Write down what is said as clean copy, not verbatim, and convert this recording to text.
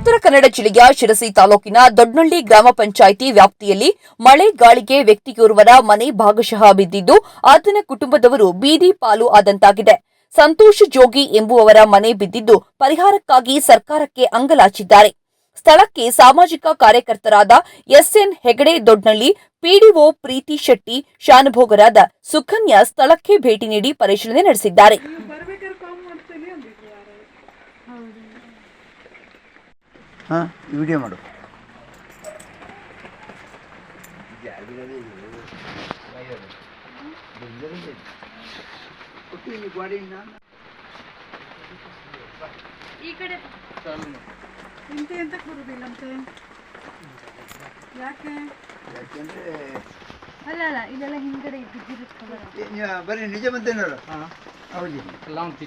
ಉತ್ತರ ಕನ್ನಡ ಜಿಲ್ಲೆಯ ಶಿರಸಿ ತಾಲೂಕಿನ ದೊಡ್ನಳ್ಳಿ ಗ್ರಾಮ ಪಂಚಾಯಿತಿ ವ್ಯಾಪ್ತಿಯಲ್ಲಿ ಮಳೆ ಗಾಳಿಗೆ ವ್ಯಕ್ತಿಯೋರ್ವರ ಮನೆ ಭಾಗಶಃ ಬಿದ್ದಿದ್ದು ಆತನ ಕುಟುಂಬದವರು ಬೀದಿ ಪಾಲು ಆದಂತಾಗಿದೆ. ಸಂತೋಷ್ ಜೋಗಿ ಎಂಬುವವರ ಮನೆ ಬಿದ್ದಿದ್ದು ಪರಿಹಾರಕ್ಕಾಗಿ ಸರ್ಕಾರಕ್ಕೆ ಅಂಗಲಾಚಿದ್ದಾರೆ. ಸ್ಥಳಕ್ಕೆ ಸಾಮಾಜಿಕ ಕಾರ್ಯಕರ್ತರಾದ ಎಸ್ಎನ್ ಹೆಗಡೆ ದೊಡ್ನಳ್ಳಿ, ಪಿಡಿಒ ಪ್ರೀತಿ ಶೆಟ್ಟಿ, ಶಾನುಭೋಗರಾದ ಸುಕನ್ಯಾ ಸ್ಥಳಕ್ಕೆ ಭೇಟಿ ನೀಡಿ ಪರಿಶೀಲನೆ ನಡೆಸಿದ್ದಾರೆ. ವಿಡಿಯೋ ಮಾಡು. ಈ ಕಡೆ ಎಂತ ಕೊಡುದಿಲ್ಲಂತೆ. ಯಾಕೆ? ಯಾಕೆಂದ್ರೆ ಅಲ್ಲ ಇದೆಲ್ಲ ಹಿಂಗಡೆ ಬಿದ್ದಿರುತ್ತಲ್ಲ. ಬರೀ ನಿಜ ಬಂತೇನಲ್ಲ. ಹೌದು ಎಲ್ಲ ಒಂದು